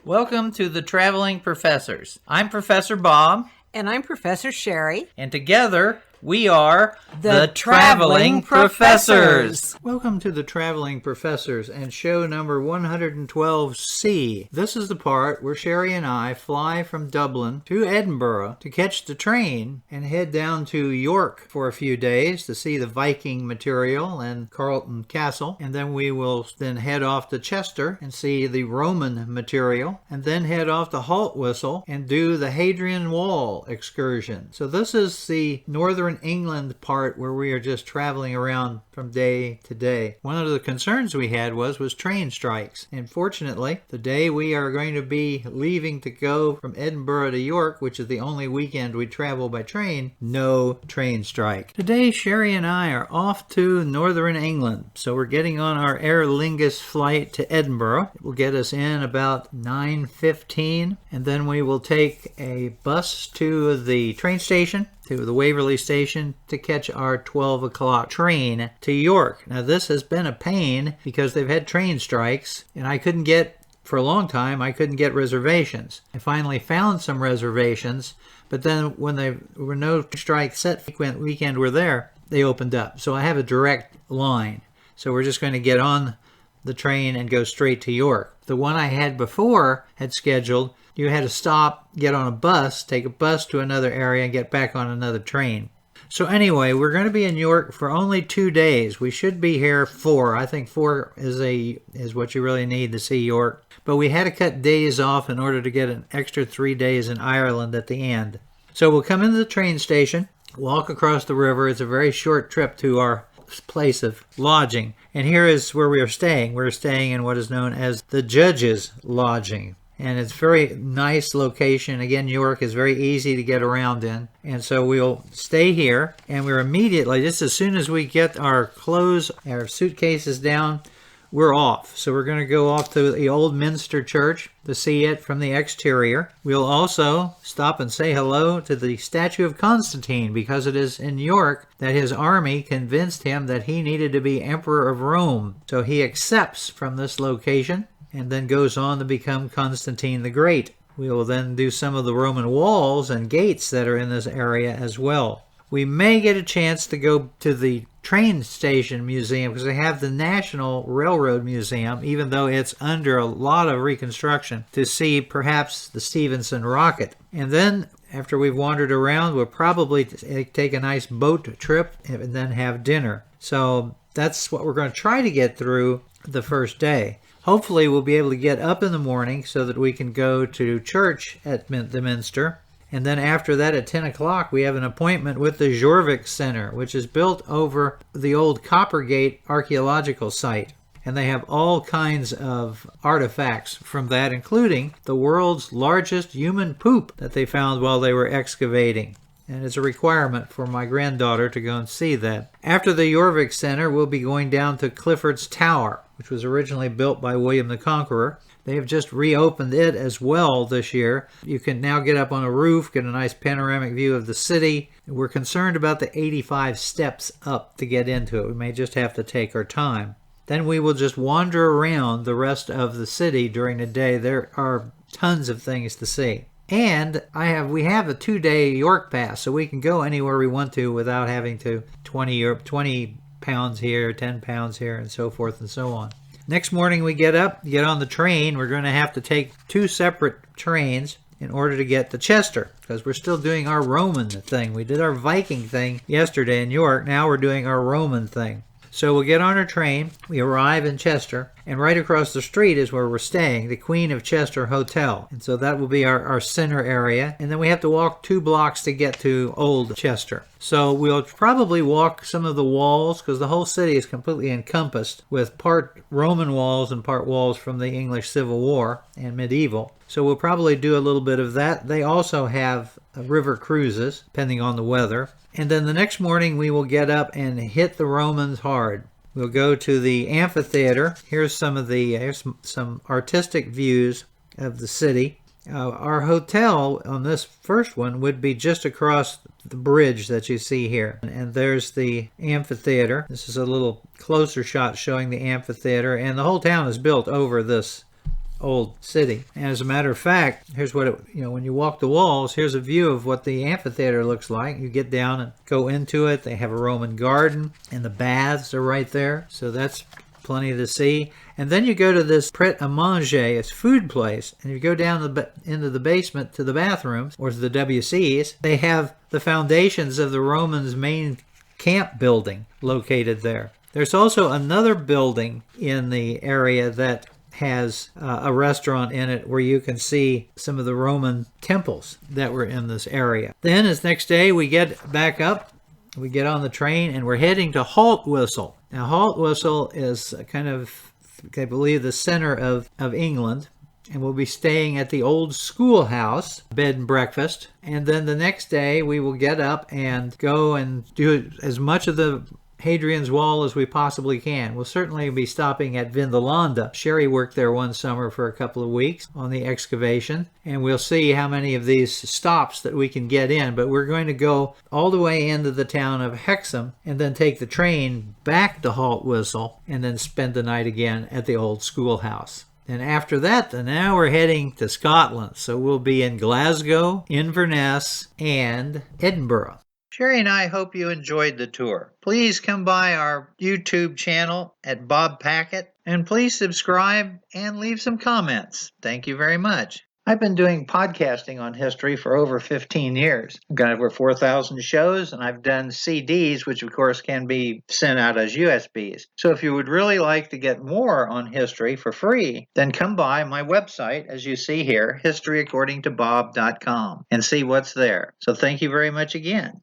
Welcome to the Traveling Professors. I'm Professor Bob. And I'm Professor Sheri. And together we are the Traveling Professors. Welcome to the Traveling Professors and show number 112C. This is the part where Sheri and I fly from Dublin to Edinburgh to catch the train and head down to York for a few days to see the Viking material and Carlton Castle. And then we will then head off to Chester and see the Roman material, and then head off to Haltwhistle and do the Hadrian Wall excursion. So this is the northern England part where we are just traveling around from day to day. One of the concerns we had was train strikes. And fortunately, the day we are going to be leaving to go from Edinburgh to York, which is the only weekend we travel by train, no train strike. Today, Sheri and I are off to northern England. So we're getting on our Aer Lingus flight to Edinburgh. It will get us in about 9:15, and then we will take a bus to the train station, to the Waverley station, to catch our 12 o'clock train to York. Now this has been a pain because they've had train strikes, and for a long time I couldn't get reservations. I finally found some reservations, but then when there were no strikes set weekend were there, they opened up. So I have a direct line. So we're just going to get on the train and go straight to York. The one I had before had scheduled, you had to stop, get on a bus, take a bus to another area, and get back on another train. So anyway, we're going to be in York for only 2 days. We should be here 4. I think 4 is what you really need to see York. But we had to cut days off in order to get an extra 3 days in Ireland at the end. So we'll come into the train station, walk across the river. It's a very short trip to our place of lodging. And here is where we are staying. We're staying in what is known as the Judge's Lodging. And it's a very nice location. Again, York is very easy to get around in. And so we'll stay here, and we're immediately, just as soon as we get our clothes, our suitcases down, we're off. So we're going to go off to the Old Minster Church to see it from the exterior. We'll also stop and say hello to the statue of Constantine, because it is in York that his army convinced him that he needed to be Emperor of Rome. So he accepts from this location and then goes on to become Constantine the Great. We will then do some of the Roman walls and gates that are in this area as well. We may get a chance to go to the train station museum, because they have the National Railroad Museum, even though it's under a lot of reconstruction, to see perhaps the Stephenson rocket. And then after we've wandered around, we'll probably take a nice boat trip and then have dinner. So that's what we're going to try to get through the first day. Hopefully we'll be able to get up in the morning so that we can go to church at the Minster. And then after that at 10 o'clock we have an appointment with the Jorvik Center, which is built over the old Coppergate archaeological site. And they have all kinds of artifacts from that, including the world's largest human poop that they found while they were excavating. And it's a requirement for my granddaughter to go and see that. After the Jorvik Center, we'll be going down to Clifford's Tower, which was originally built by William the Conqueror. They have just reopened it as well this year. You can now get up on a roof, get a nice panoramic view of the city. We're concerned about the 85 steps up to get into it. We may just have to take our time. Then we will just wander around the rest of the city during the day. There are tons of things to see. And we have a 2-day York pass, so we can go anywhere we want to without having to 20 pounds here, 10 pounds here, and so forth and so on. Next morning we get up, get on the train. We're going to have to take 2 separate trains in order to get to Chester, because we're still doing our Roman thing. We did our Viking thing yesterday in York. Now we're doing our Roman thing. So we'll get on our train, we arrive in Chester, and right across the street is where we're staying, the Queen of Chester Hotel. And so that will be our center area. And then we have to walk 2 blocks to get to Old Chester. So we'll probably walk some of the walls, because the whole city is completely encompassed with part Roman walls and part walls from the English Civil War and medieval. So we'll probably do a little bit of that. They also have river cruises, depending on the weather. And then the next morning we will get up and hit the Romans hard. We'll go to the amphitheater. Here's some artistic views of the city. Our hotel on this first one would be just across the bridge that you see here. And there's the amphitheater. This is a little closer shot showing the amphitheater. And the whole town is built over this old city. And as a matter of fact, here's what when you walk the walls, here's a view of what the amphitheater looks like. You get down and go into it. They have a Roman garden, and the baths are right there. So that's plenty to see. And then you go to this pret-a-manger, it's food place, and you go down into the basement to the bathrooms, or to the WCs. They have the foundations of the Romans' main camp building located there. There's also another building in the area that has a restaurant in it where you can see some of the Roman temples that were in this area. Then as next day we get back up, we get on the train, and we're heading to Haltwhistle. Now Haltwhistle is kind of, I believe, the center of England, and we'll be staying at the old schoolhouse, bed and breakfast. And then the next day we will get up and go and do as much of the Hadrian's Wall as we possibly can. We'll certainly be stopping at Vindolanda. Sheri worked there one summer for a couple of weeks on the excavation, and we'll see how many of these stops that we can get in. But we're going to go all the way into the town of Hexham and then take the train back to Haltwhistle and then spend the night again at the old schoolhouse. And after that, now we're heading to Scotland. So we'll be in Glasgow, Inverness, and Edinburgh. Sheri and I hope you enjoyed the tour. Please come by our YouTube channel at Bob Packett, and please subscribe and leave some comments. Thank you very much. I've been doing podcasting on history for over 15 years. I've got over 4,000 shows, and I've done CDs, which of course can be sent out as USBs. So if you would really like to get more on history for free, then come by my website, as you see here, historyaccordingtobob.com, and see what's there. So thank you very much again.